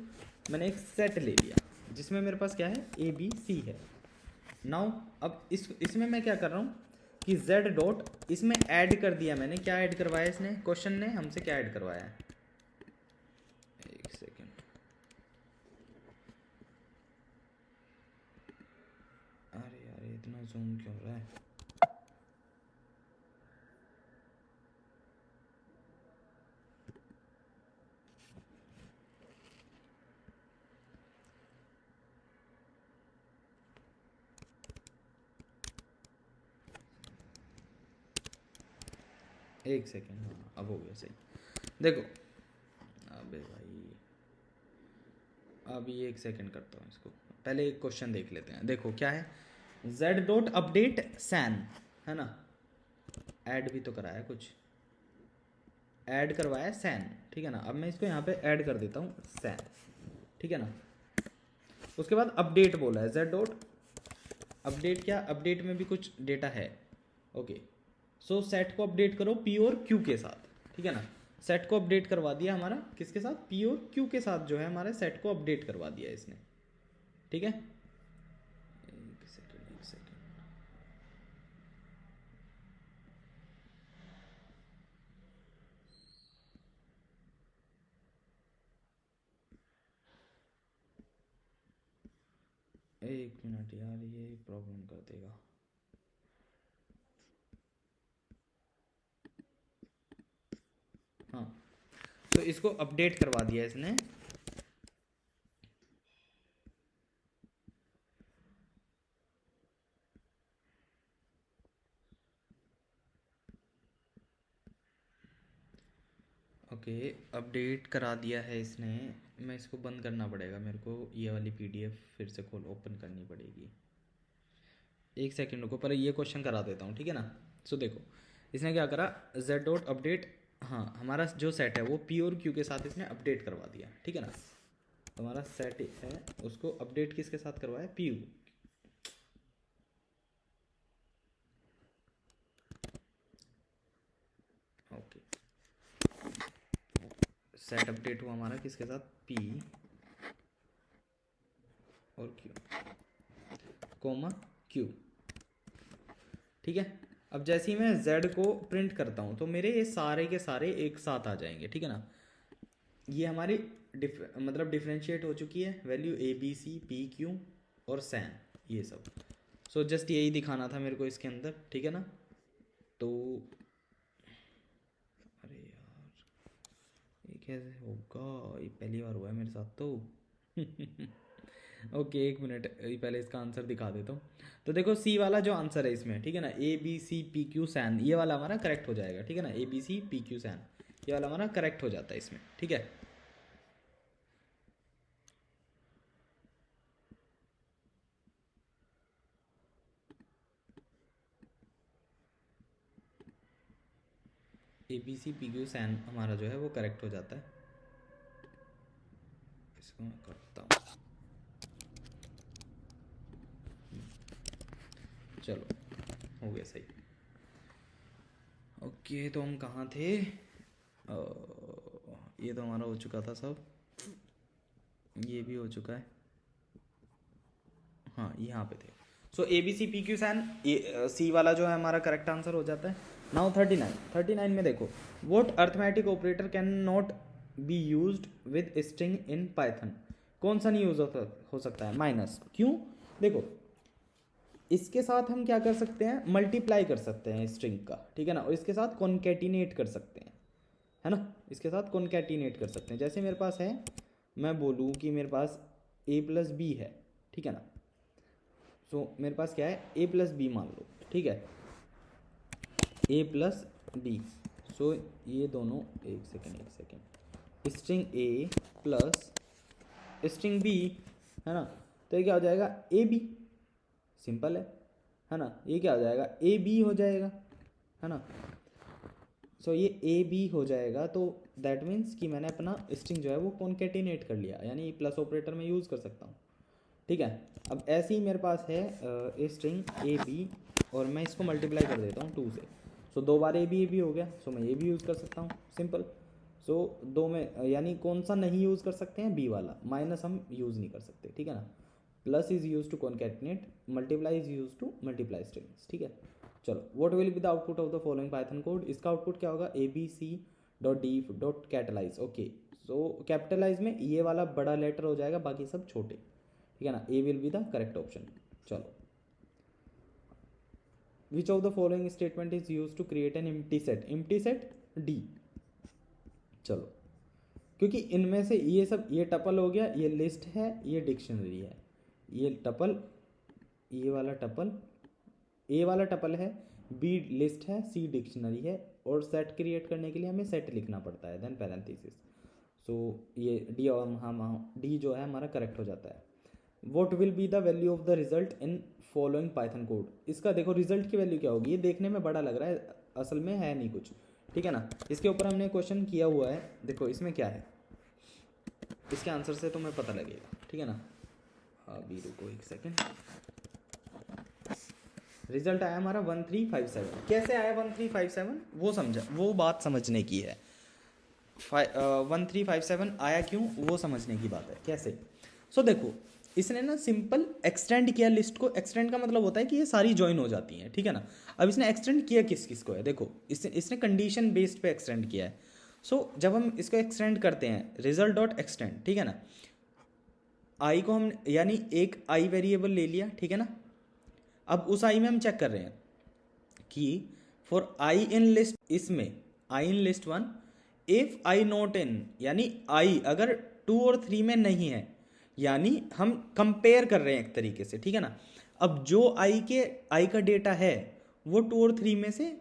मैंने एक सेट ले लिया जिसमें मेरे पास क्या है, ABC है। नाउ अब इसमें मैं क्या कर रहा हूँ कि z डॉट इसमें ऐड कर दिया मैंने, क्या ऐड करवाया इसने, क्वेश्चन ने हमसे क्या ऐड करवाया है, एक सेकेंड, अरे यार इतना जूम क्यों हो रहा है, एक सेकेंड, हाँ अब हो गया सही। देखो अबे भाई, अभी एक सेकेंड करता हूँ इसको, पहले एक क्वेश्चन देख लेते हैं। देखो क्या है, z डॉट अपडेट सैन, है ना, ऐड भी तो कराया कुछ, ऐड करवाया सैन, ठीक है ना। अब मैं इसको यहाँ पे ऐड कर देता हूँ सैन, ठीक है ना। उसके बाद अपडेट बोला है z डॉट अपडेट क्या, अपडेट में भी कुछ डेटा है। ओके, सो सेट को अपडेट करो पी और क्यू के साथ, ठीक है ना। सेट को अपडेट करवा दिया हमारा किसके साथ, पी और क्यू के साथ जो है हमारे सेट को अपडेट करवा दिया इसने, ठीक है। एक सेकेंड, एक सेकेंड, एक मिनट यार, ये प्रॉब्लम कर देगा। हाँ, तो इसको अपडेट करवा दिया इसने। ओके, अपडेट करा दिया है इसने। मैं इसको बंद करना पड़ेगा मेरे को, ये वाली पीडीएफ फिर से खोल ओपन करनी पड़ेगी। एक सेकंड रुको, पर ये क्वेश्चन करा देता हूँ, ठीक है ना। सो देखो इसने क्या करा, z डॉट अपडेट, हाँ हमारा जो सेट है वो पी और क्यू के साथ इसने अपडेट करवा दिया, ठीक है ना। तो हमारा सेट है उसको अपडेट किसके साथ करवाया, P U. Okay, set update हुआ हमारा किसके साथ, पी और क्यू, कोमा क्यू, ठीक है। अब जैसे ही मैं z को प्रिंट करता हूँ तो मेरे ये सारे के सारे एक साथ आ जाएंगे, ठीक है ना। ये हमारी मतलब डिफ्रेंशिएट हो चुकी है value A B C P Q और सैन, ये सब। सो जस्ट यही दिखाना था मेरे को इसके अंदर, ठीक है ना। तो अरे यार ये कैसे होगा, ये पहली बार हुआ है मेरे साथ तो। ओके एक मिनट, पहले इसका आंसर दिखा देता हूँ। तो देखो सी वाला जो आंसर है इसमें, ठीक है ना, A B C P Q san, ये वाला हमारा करेक्ट हो जाएगा, ठीक है ना। A B C P Q san ये वाला हमारा करेक्ट हो जाता है इसमें, ठीक है। A B C P Q san हमारा जो है वो करेक्ट हो जाता है। इसको मैं करता हूँ, चलो हो गया सही। ओके तो हम कहाँ थे, ये तो हमारा हो चुका था सब, ये भी हो चुका है, हाँ यहाँ पे थे। So A B C P Q सैन सी वाला जो है हमारा करेक्ट आंसर हो जाता है। नाउ 39 में देखो, vote arithmetic operator can not be use with string in Python. कौन सा नहीं यूज हो सकता है, माइनस, क्यों। देखो इसके साथ हम क्या कर सकते हैं, मल्टीप्लाई कर सकते हैं स्ट्रिंग का, ठीक है ना, और इसके साथ कॉन्केटिनेट कर सकते हैं, है ना। इसके साथ कॉन्केटिनेट कर सकते हैं, जैसे मेरे पास है, मैं बोलूँ कि मेरे पास a प्लस बी है, ठीक है ना। सो मेरे पास क्या है, a प्लस बी मान लो, ठीक है, a प्लस बी। सो ये दोनों, एक second, string a plus string b, है ना। तो ये क्या हो जाएगा, ए बी, सिंपल है ना। ये क्या हो जाएगा, ए बी हो जाएगा, है ना। सो ये ए बी हो जाएगा, तो दैट मीन्स कि मैंने अपना स्ट्रिंग जो है वो कॉन्केटिनेट कर लिया, यानी प्लस ऑपरेटर में यूज़ कर सकता हूँ, ठीक है। अब ऐसे ही मेरे पास है स्ट्रिंग ए बी, और मैं इसको मल्टीप्लाई कर देता हूँ 2 से। सो 2 बार ए बी हो गया, सो मैं ये भी यूज़ कर सकता हूँ, सिंपल। सो 2 में यानी कौन सा नहीं यूज़ कर सकते हैं, बी वाला, माइनस हम यूज़ नहीं कर सकते, ठीक है ना। Plus is use to concatenate, multiply is use to multiply strings, ठीक है। चलो, what will be the output of the following Python code, इसका आउटपुट क्या होगा, A B C dot D dot capitalize. Okay, so capitalize में ये वाला बड़ा लेटर हो जाएगा, बाकी सब छोटे, ठीक है ना। A will be the correct option. चलो, which of the following statement is use to create an empty set D. चलो, क्योंकि इनमें से ये सब, ये टपल हो गया, ये लिस्ट है, ये डिक्शनरी है, ये टपल, ये वाला टपल, ए वाला टपल है, बी लिस्ट है, सी डिक्शनरी है, और सेट क्रिएट करने के लिए हमें सेट लिखना पड़ता है, देन पैरेंथेसिस। सो ये डी, और हम डी जो है हमारा करेक्ट हो जाता है। What will be the value of the result in following Python code. इसका देखो रिजल्ट की वैल्यू क्या होगी, ये देखने में बड़ा लग रहा है, असल में है नहीं कुछ, ठीक है ना। इसके ऊपर हमने क्वेश्चन किया हुआ है, देखो इसमें क्या है, इसके आंसर से तुम्हें पता लगेगा, ठीक है ना। अभी रुको एक सेकेंड, रिजल्ट आया हमारा 1357। कैसे आया 1357 वो समझा, वो बात समझने की है। 1357 आया क्यों वो समझने की बात है। कैसे? सो देखो, इसने ना सिंपल एक्सटेंड किया लिस्ट को। एक्सटेंड का मतलब होता है कि ये सारी ज्वाइन हो जाती हैं, ठीक है ना। अब इसने एक्सटेंड किया किस किस को है, देखो इसने कंडीशन बेस्ड पे एक्सटेंड किया है। सो जब हम इसको एक्सटेंड करते हैं रिजल्ट डॉट एक्सटेंड, ठीक है ना, आई को हम यानी एक आई वेरिएबल ले लिया, ठीक है ना। अब उस आई में हम चेक कर रहे हैं कि फॉर आई इन लिस्ट, इसमें I in list 1 if I not in, यानी आई अगर 2 और 3 में नहीं है, यानी हम कंपेयर कर रहे हैं एक तरीके से, ठीक है ना। अब जो आई का डेटा है वो 2 और 3 में से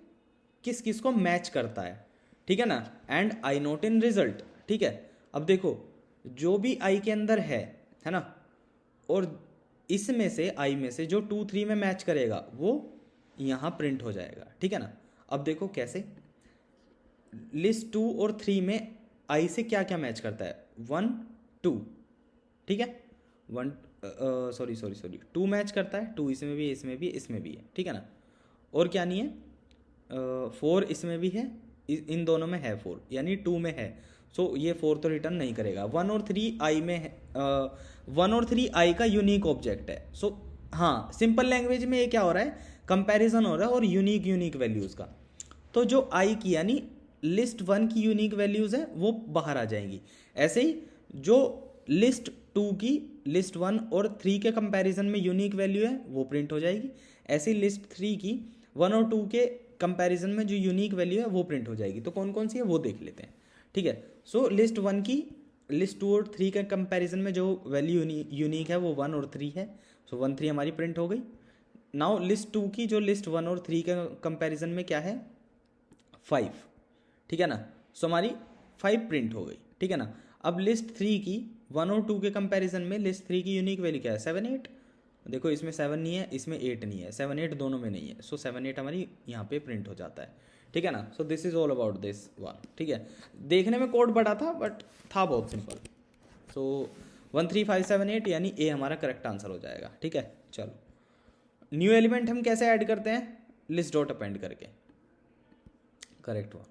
किस किस को मैच करता है, ठीक है ना, and I not in result, ठीक है। अब देखो जो भी आई के अंदर है ना, और इसमें से आई में से जो 2 3 में मैच करेगा वो यहाँ प्रिंट हो जाएगा, ठीक है ना। अब देखो कैसे, लिस्ट 2 और 3 में आई से क्या क्या मैच करता है, 1 2, ठीक है, 2 मैच करता है, 2 इसमें भी है, इसमें भी है, इसमें भी है, ठीक है ना। और क्या नहीं है, 4 इसमें भी है, इन दोनों में है 4, यानी 2 में है। सो ये 4 तो रिटर्न नहीं करेगा। 1 और 3 आई में है, 1 और 3 आई का यूनिक ऑब्जेक्ट है। सो हाँ, सिंपल लैंग्वेज में ये क्या हो रहा है, कंपैरिजन हो रहा है और यूनिक वैल्यूज़ का। तो जो आई की यानी लिस्ट 1 की यूनिक वैल्यूज़ है वो बाहर आ जाएंगी। ऐसे ही जो लिस्ट 2 की लिस्ट 1 और 3 के कंपैरिजन में यूनिक वैल्यू है वो प्रिंट हो जाएगी। ऐसे ही लिस्ट 3 की 1 और 2 के कंपैरिजन में जो यूनिक वैल्यू है वो प्रिंट हो जाएगी। तो कौन कौन सी है वो देख लेते हैं, ठीक है। सो लिस्ट 1 की लिस्ट 2 और 3 के कंपैरिजन में जो वैल्यू यूनिक है वो 1 और 3 है। सो 1 3 हमारी प्रिंट हो गई। नाउ लिस्ट 2 की जो लिस्ट 1 और 3 के कंपैरिजन में क्या है, 5, ठीक है ना। सो हमारी 5 प्रिंट हो गई, ठीक है ना। अब लिस्ट 3 की 1 और 2 के कंपैरिजन में लिस्ट 3 की यूनिक वैल्यू क्या है, 7 8। देखो इसमें 7 नहीं है, इसमें 8 नहीं है, 7 8 दोनों में नहीं है। सो 7 8 हमारी यहाँ पे प्रिंट हो जाता है, ठीक है ना। So this is all about this one, ठीक है। देखने में कोड बड़ा था बट था बहुत सिंपल। सो 13578 यानी ए हमारा करेक्ट आंसर हो जाएगा, ठीक है। चलो न्यू एलिमेंट हम कैसे ऐड करते हैं, लिस्ट डॉट अपेंड करके, correct one.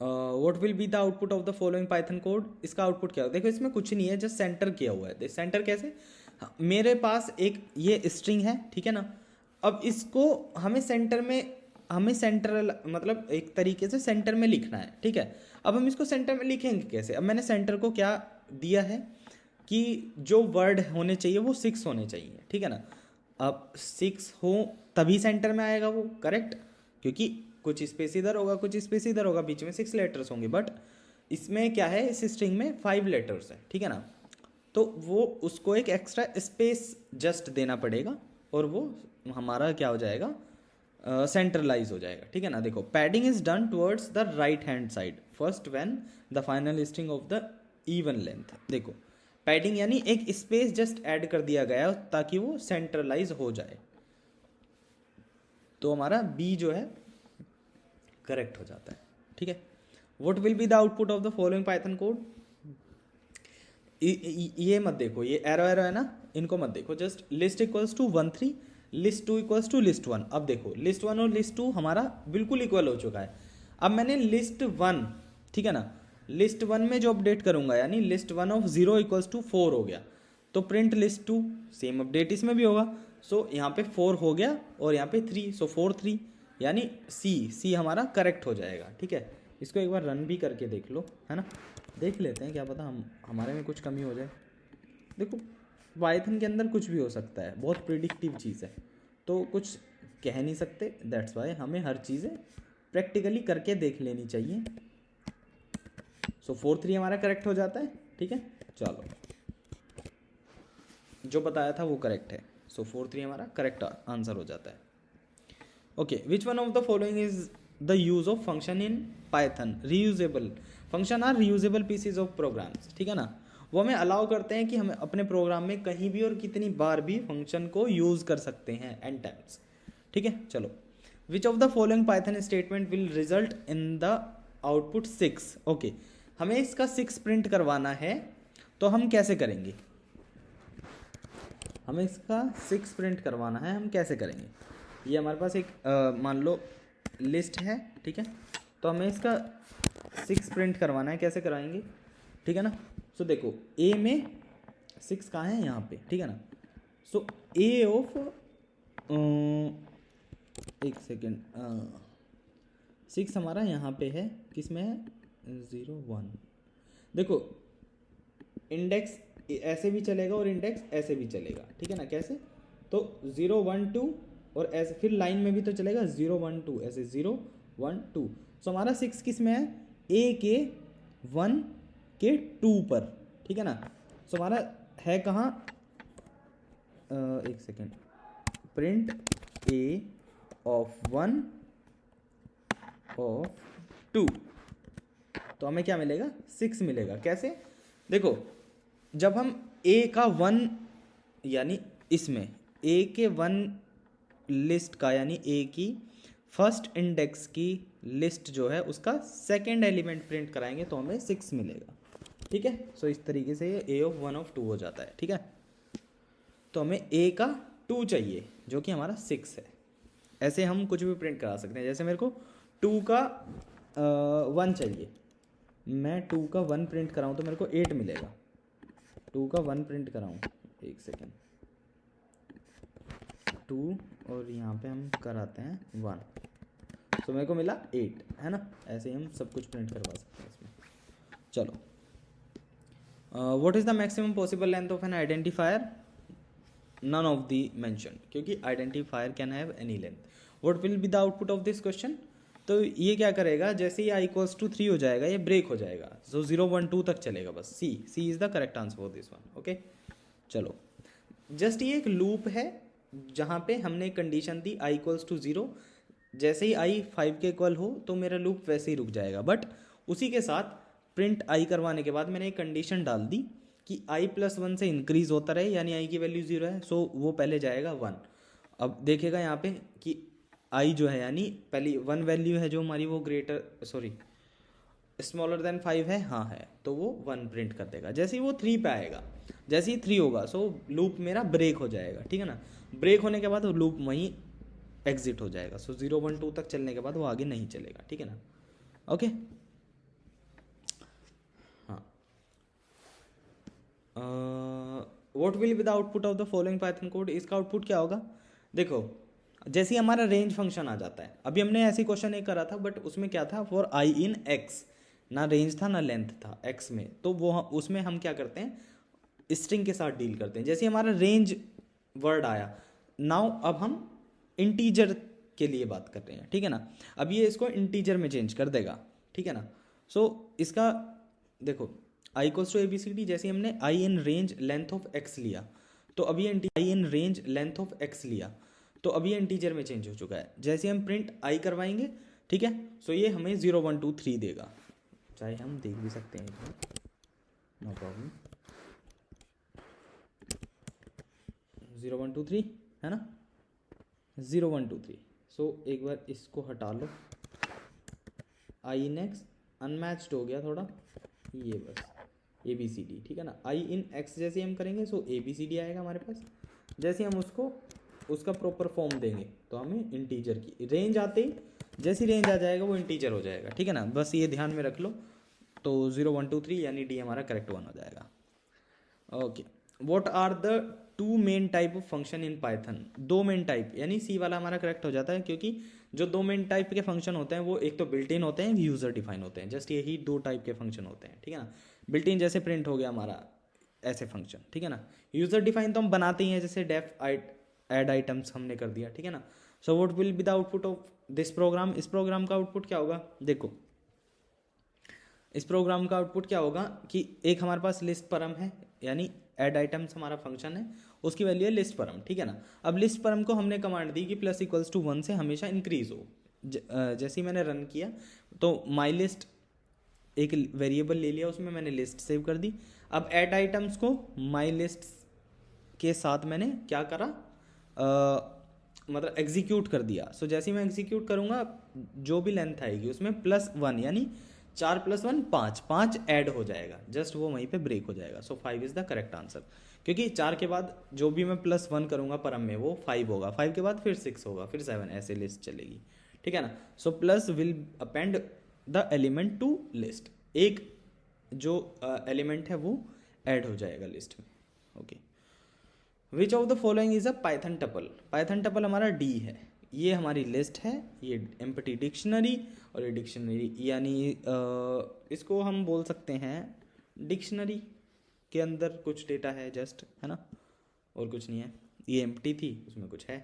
What will be the output of the following Python code, इसका आउटपुट क्या होगा, देखो इसमें कुछ नहीं है, जस्ट सेंटर किया हुआ है। सेंटर कैसे, मेरे पास एक ये स्ट्रिंग है, ठीक है ना। अब इसको हमें सेंटर मतलब एक तरीके से सेंटर में लिखना है, ठीक है। अब हम इसको सेंटर में लिखेंगे कैसे, अब मैंने सेंटर को क्या दिया है कि जो वर्ड होने चाहिए वो 6 होने चाहिए, ठीक है ना। अब 6 हो तभी सेंटर में आएगा वो, करेक्ट, क्योंकि कुछ स्पेस इधर होगा कुछ स्पेस इधर होगा, बीच में 6 लेटर्स होंगे। बट इसमें क्या है, इस स्ट्रिंग में 5 लेटर्स है, ठीक है ना। तो वो उसको एक एक्स्ट्रा स्पेस जस्ट देना पड़ेगा और वो हमारा क्या हो जाएगा, सेंट्रलाइज हो जाएगा, ठीक है ना। देखो padding is done towards the right hand side first when the final string of the even length. देखो पैडिंग यानी एक स्पेस जस्ट ऐड कर दिया गया है ताकि वो सेंट्रलाइज हो जाए। तो हमारा बी जो है करेक्ट हो जाता है, ठीक है। What will be the output of the following Python code, ये मत देखो, ये एरो है ना, इनको मत देखो, just list equals to 1 3, list 2 equals to list 1। अब देखो लिस्ट 1 और लिस्ट 2 हमारा बिल्कुल इक्वल हो चुका है। अब मैंने लिस्ट 1, ठीक है ना, लिस्ट 1 में जो अपडेट करूंगा यानी लिस्ट 1 ऑफ 0 इक्वल्स टू 4 हो गया, तो प्रिंट लिस्ट 2, सेम अपडेट इसमें भी होगा। सो यहाँ पे 4 हो गया और यहाँ पे 3, सो 4 3 यानी सी हमारा करेक्ट हो जाएगा, ठीक है। इसको एक बार रन भी करके देख लो, है ना, देख लेते हैं क्या पता हमारे में कुछ कमी हो जाए। देखो पाइथन के अंदर कुछ भी हो सकता है, बहुत प्रिडिक्टिव चीज़ है, तो कुछ कह नहीं सकते, दैट्स वाई हमें हर चीज़ें प्रैक्टिकली करके देख लेनी चाहिए। सो 4 3 हमारा करेक्ट हो जाता है, ठीक है। चलो जो बताया था वो करेक्ट है, सो 4 3 हमारा करेक्ट आंसर हो जाता है। Okay, which one of the following is the use of function in Python, reusable function are reusable pieces of programs, ठीक है ना। वो हमें अलाउ करते हैं कि हम अपने प्रोग्राम में कहीं भी और कितनी बार भी फंक्शन को यूज कर सकते हैं एन टाइम्स, ठीक है। चलो which of the following Python statement will result in the output 6। Okay, हमें इसका 6 प्रिंट करवाना है, तो हम कैसे करेंगे, हमें इसका 6 प्रिंट करवाना है, हम कैसे करेंगे। ये हमारे पास एक मान लो लिस्ट है, ठीक है, तो हमें इसका 6 प्रिंट करवाना है। कैसे कराएंगे, ठीक है ना। सो देखो ए में 6 कहाँ है, यहाँ पे, ठीक है ना। सो ए ऑफ एक सेकेंड 6 हमारा यहाँ पे है, किस में है, 0 1। देखो इंडेक्स ऐसे भी चलेगा और इंडेक्स ऐसे भी चलेगा, ठीक है ना। कैसे, तो 0 1 2 और ऐसे फिर लाइन में भी तो चलेगा 0 1 2, ऐसे 0 1 2। सो हमारा 6 किस में है, ए के 1 के 2 पर, ठीक है ना। सो हमारा है कहाँ, एक second, print A of 1 of 2, तो हमें क्या मिलेगा, 6 मिलेगा। कैसे, देखो जब हम ए का 1 यानी इसमें ए के 1 लिस्ट का यानी ए की फर्स्ट इंडेक्स की लिस्ट जो है उसका सेकेंड एलिमेंट प्रिंट कराएंगे तो हमें 6 मिलेगा, ठीक है। सो इस तरीके से ये ए ऑफ 1 ऑफ 2 हो जाता है, ठीक है। तो हमें ए का 2 चाहिए जो कि हमारा 6 है। ऐसे हम कुछ भी प्रिंट करा सकते हैं। जैसे मेरे को 2 का 1 चाहिए, मैं 2 का 1 प्रिंट कराऊँ तो मेरे को 8 मिलेगा। 2 का 1 प्रिंट कराऊँ, एक सेकेंड, 2 और यहाँ पे हम कराते हैं 1, तो मेरे को मिला 8, है ना। ऐसे ही हम सब कुछ प्रिंट करवा सकते हैं इसमें। चलो, what is the maximum possible length of an identifier, none of the mention, क्योंकि identifier can have any length. What will be the output of this question, तो ये क्या करेगा, जैसे ही i = 3 हो जाएगा ये ब्रेक हो जाएगा। सो 0 1 2 तक चलेगा बस। C is the correct answer for this one, okay. चलो, जस्ट ये एक लूप है जहाँ पे हमने कंडीशन दी i = 0, जैसे ही i 5 के इक्वल हो तो मेरा लूप वैसे ही रुक जाएगा। बट उसी के साथ प्रिंट i करवाने के बाद मैंने एक कंडीशन डाल दी कि i + 1 से इंक्रीज होता रहे, यानी i की वैल्यू 0 है, सो वो पहले जाएगा 1। अब देखेगा यहाँ पे कि i जो है यानी पहली 1 वैल्यू है जो हमारी वो स्मॉलर देन 5 है, हाँ है, तो वो 1 प्रिंट कर देगा। जैसे ही वो 3 पे आएगा, जैसे ही 3 होगा सो लूप मेरा ब्रेक हो जाएगा, ठीक है ना। ब्रेक होने के बाद वो लूप वहीं एग्जिट हो जाएगा। सो 0 1 2 तक चलने के बाद वो आगे नहीं चलेगा, ठीक है ना, ओके। हाँ, what will be the output of the following Python code, इसका आउटपुट क्या होगा। देखो जैसे ही हमारा रेंज फंक्शन आ जाता है, अभी हमने ऐसे क्वेश्चन एक करा था बट उसमें क्या था, फॉर i in x, ना रेंज था ना लेंथ था x में, तो वो उसमें हम क्या करते हैं, स्ट्रिंग के साथ डील करते हैं। जैसे हमारा रेंज वर्ड आया, नाउ अब हम इंटीजर के लिए बात कर रहे हैं, ठीक है ना। अब ये इसको इंटीजर में चेंज कर देगा, ठीक है ना। सो इसका देखो i = ABCD, जैसे हमने i in range length of x लिया, तो अभी ये i in range length of x लिया, तो अभी ये इंटीजर में चेंज हो चुका है। जैसे हम प्रिंट i करवाएंगे, ठीक है, सो ये हमें 0 1 2 3 देगा। चाहे हम देख भी सकते हैं, नो प्रॉब्लम, 0 1 2 3 है ना, 0 1 2 3। सो एक बार इसको हटा लो, i in x अनमैच्ड हो गया थोड़ा, ये बस ABCD, ठीक है ना। i in x जैसे हम करेंगे सो ABCD आएगा हमारे पास। जैसे हम उसका प्रॉपर फॉर्म देंगे तो हमें इंटीजर की रेंज आते ही, जैसी रेंज आ जाएगा वो इंटीजर हो जाएगा, ठीक है ना। बस ये ध्यान में रख लो। तो 0 1 2 3 यानी डी हमारा करेक्ट 1 हो जाएगा, okay. What are the 2 main type of function in Python, 2 main type, यानी सी वाला हमारा करेक्ट हो जाता है, क्योंकि जो 2 मेन टाइप के फंक्शन होते हैं वो एक तो बिल्ट इन होते हैं, यूजर डिफाइन होते हैं। जस्ट यही 2 टाइप के फंक्शन होते हैं, ठीक है ना। बिल्ट इन जैसे प्रिंट हो गया हमारा ऐसे फंक्शन, ठीक है ना। यूजर डिफाइन तो हम बनाते ही हैं, जैसे डेफ ऐड आइटम्स हमने कर दिया, ठीक है ना। So what will be the output of this program, इस प्रोग्राम का आउटपुट क्या होगा। देखो इस प्रोग्राम का आउटपुट क्या होगा कि एक हमारे पास लिस्ट परम है, यानी ऐड आइटम्स हमारा फंक्शन है, उसकी वैल्यू है लिस्ट परम, ठीक है ना। अब लिस्ट परम को हमने कमांड दी कि +=1 से हमेशा इंक्रीज हो। जैसे ही मैंने रन किया तो माई लिस्ट एक वेरिएबल ले लिया, उसमें मैंने लिस्ट सेव कर दी। अब ऐड आइटम्स को माई लिस्ट के साथ मैंने क्या करा, मतलब एग्जीक्यूट कर दिया। सो जैसे ही मैं एग्जीक्यूट करूँगा जो भी लेंथ आएगी उसमें +1 यानी 4 + 1 5 ऐड हो जाएगा, जस्ट वो वहीं पे ब्रेक हो जाएगा। सो 5 इज़ द करेक्ट आंसर, क्योंकि 4 के बाद जो भी मैं +1 करूँगा परम में वो 5 होगा, 5 के बाद फिर 6 होगा, फिर 7, ऐसे लिस्ट चलेगी, ठीक है ना। So plus will append the element to list, एक जो एलिमेंट है वो ऐड हो जाएगा लिस्ट में, okay. Which of the following is a Python tuple, Python tuple हमारा डी है, ये हमारी लिस्ट है, ये एम्प्टी डिक्शनरी, और ये डिक्शनरी यानी इसको हम बोल सकते हैं डिक्शनरी के अंदर कुछ डेटा है जस्ट, है ना, और कुछ नहीं है, ये एम्प्टी थी उसमें कुछ है,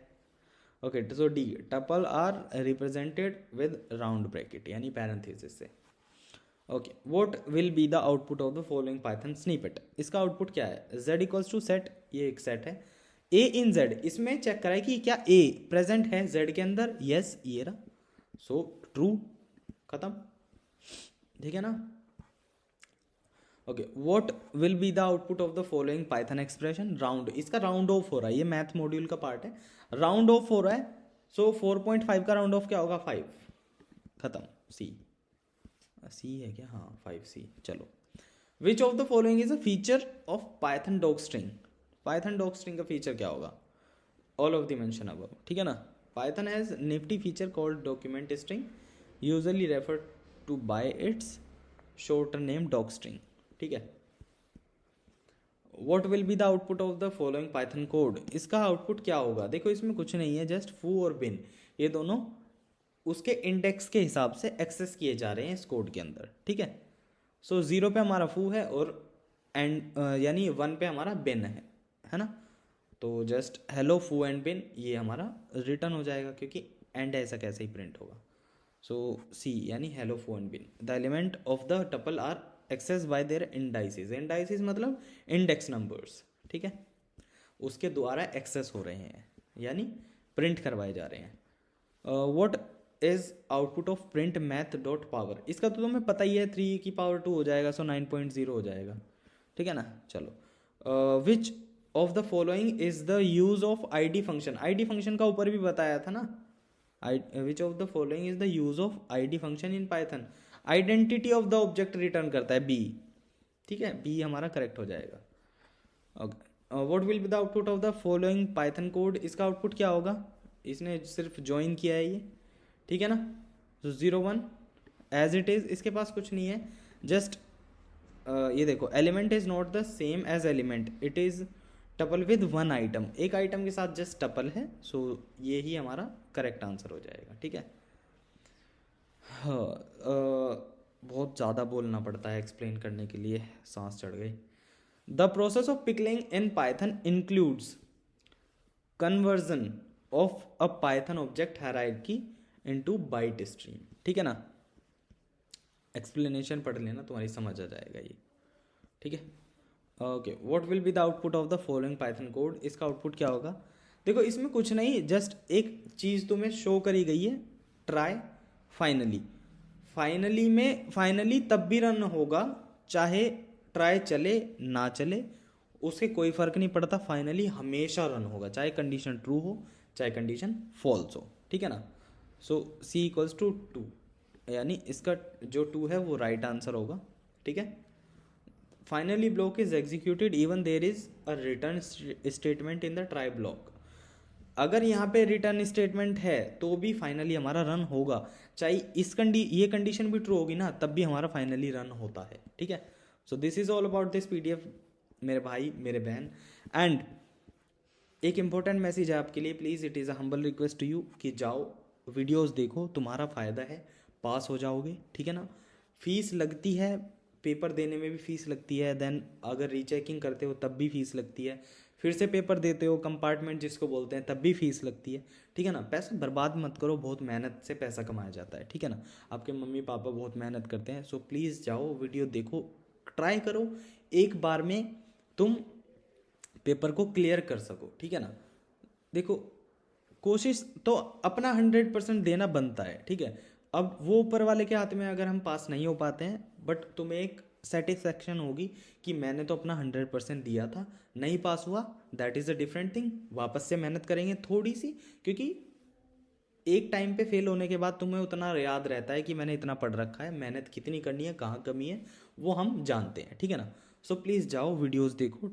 okay. So the tuple are represented with round bracket यानी पैरेंथेसिस से, okay. What will be the output of the following Python snippet, इसका आउटपुट क्या है, z इक्वल्स टू सेट, ये एक सेट है, a इन z, इसमें चेक कराए कि क्या a प्रेजेंट है z के अंदर, यस ये रहा, सो ट्रू, खत्म, ठीक है ना, okay. What will be the output of the following Python expression, round, इसका राउंड ऑफ हो रहा है, ये मैथ मॉड्यूल का पार्ट है, राउंड ऑफ हो रहा है, सो 4.5 का राउंड ऑफ क्या होगा, 5, खत्म, सी है क्या, हाँ 5C, चलो। Which of the following is a feature of Python docstring, Python docstring का फीचर क्या होगा, all of the mention above, ठीक है ना। Python has nifty feature called document string, usually refer to by its shorter name docstring, ठीक है। What will be the output of the following Python code, इसका output क्या होगा, देखो इसमें कुछ नहीं है, जस्ट फू और बिन, ये दोनों उसके इंडेक्स के हिसाब से एक्सेस किए जा रहे हैं इस कोड के अंदर, ठीक है। सो 0 पे हमारा फू है और एंड यानी 1 पे हमारा बिन है ना, तो जस्ट हेलो फू एंड बिन ये हमारा रिटर्न हो जाएगा, क्योंकि एंड ऐसा कैसे ही प्रिंट होगा। सो सी यानी hello foo and bin, the element of the tuple are access by their indices, indices मतलब इंडेक्स नंबर्स, ठीक है, उसके द्वारा एक्सेस हो रहे हैं यानी प्रिंट करवाए जा रहे हैं। What is output of print math dot power, इसका तो तुम्हें पता ही है, 3 की पावर 2 हो जाएगा, सो 9.0 हो जाएगा, ठीक है ना, चलो। Which of the following is the use of ID function, ID function का ऊपर भी बताया था ना, विच of the following is the use of ID function in Python, identity of the object return करता है बी, ठीक है, बी हमारा करेक्ट हो जाएगा, okay. What will be the output of the following Python code, इसका आउटपुट क्या होगा, इसने सिर्फ ज्वाइन किया है ये, ठीक है ना, तो 0 1 एज इट इज, इसके पास कुछ नहीं है, जस्ट ये देखो, element is not the same as element, it is tuple with 1 item, एक आइटम के साथ जस्ट टपल है, सो ये ही हमारा करेक्ट आंसर हो जाएगा, ठीक है। हाँ, बहुत ज़्यादा बोलना पड़ता है एक्सप्लेन करने के लिए, सांस चढ़ गई। The process of pickling in Python includes conversion of a Python object hierarchy into byte stream, ठीक है ना, एक्सप्लेनेशन पढ़ लेना, तुम्हारी समझ आ जाएगा ये, ठीक है, okay. What will be the output of the following Python code, इसका आउटपुट क्या होगा, देखो इसमें कुछ नहीं, जस्ट एक चीज़ तुम्हें शो करी गई है, ट्राई फाइनली, फाइनली में फाइनली तब भी रन होगा चाहे ट्राई चले ना चले, उससे कोई फर्क नहीं पड़ता, फाइनली हमेशा रन होगा, चाहे कंडीशन ट्रू हो चाहे कंडीशन फॉल्स हो, ठीक है ना। सो सी इक्वल्स टू 2, यानी इसका जो 2 है वो राइट आंसर होगा, ठीक है। Finally block is executed even there is a return statement in the try block, अगर यहाँ पे रिटर्न स्टेटमेंट है तो भी फाइनली हमारा रन होगा, चाहे ये कंडीशन भी ट्रू होगी ना तब भी हमारा फाइनली रन होता है, ठीक है। So this is all about this PDF मेरे भाई मेरे बहन, एंड एक इम्पोर्टेंट मैसेज है आपके लिए, please it is a humble request to you कि जाओ वीडियोस देखो, तुम्हारा फ़ायदा है, पास हो जाओगे, ठीक है ना। फीस लगती है, पेपर देने में भी फीस लगती है, देन अगर रीचेकिंग करते हो तब भी फीस लगती है, फिर से पेपर देते हो कंपार्टमेंट जिसको बोलते हैं तब भी फीस लगती है, ठीक है ना। पैसा बर्बाद मत करो, बहुत मेहनत से पैसा कमाया जाता है, ठीक है ना। आपके मम्मी पापा बहुत मेहनत करते हैं, सो प्लीज़ जाओ वीडियो देखो, ट्राई करो, एक बार में तुम पेपर को क्लियर कर सको, ठीक है ना। देखो कोशिश तो अपना 100% देना बनता है, ठीक है। अब वो ऊपर वाले के हाथ में, अगर हम पास नहीं हो पाते हैं बट तुम्हें एक सेटिस्फैक्शन होगी कि मैंने तो अपना 100% दिया था, नहीं पास हुआ, that is a different thing, वापस से मेहनत करेंगे थोड़ी सी, क्योंकि एक टाइम पे फेल होने के बाद तुम्हें उतना याद रहता है कि मैंने इतना पढ़ रखा है, मेहनत कितनी करनी है, कहाँ कमी है वो हम जानते हैं, ठीक है ना। सो प्लीज़ जाओ वीडियोस देखो,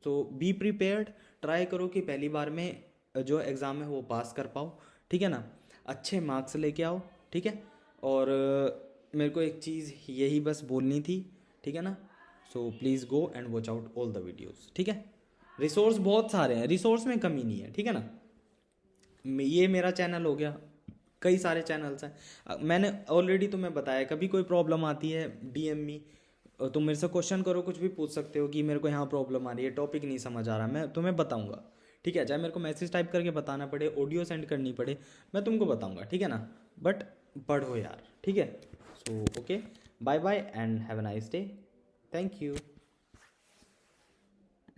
सो बी प्रिपेयर्ड, ट्राई करो कि पहली बार में जो एग्ज़ाम है वो पास कर पाओ, ठीक है ना, अच्छे मार्क्स लेके आओ, ठीक है। और मेरे को एक चीज़ यही बस बोलनी थी, ठीक है ना। So please go and watch out all the videos, ठीक है। रिसोर्स बहुत सारे हैं, रिसोर्स में कमी नहीं है, ठीक है ना। ये मेरा चैनल हो गया, कई सारे चैनल्स हैं। मैंने ऑलरेडी तुम्हें बताया, कभी कोई प्रॉब्लम आती है डीएम मी, तुम मेरे से क्वेश्चन करो, कुछ भी पूछ सकते हो कि मेरे को यहाँ प्रॉब्लम आ रही है, टॉपिक नहीं समझ आ रहा, मैं तुम्हें बताऊँगा, ठीक है। चाहे मेरे को मैसेज टाइप करके बताना पड़े, ऑडियो सेंड करनी पड़े, मैं तुमको बताऊँगा, ठीक है ना। बट पढ़ो यार, ठीक है। So okay, bye bye and have a nice day, thank you.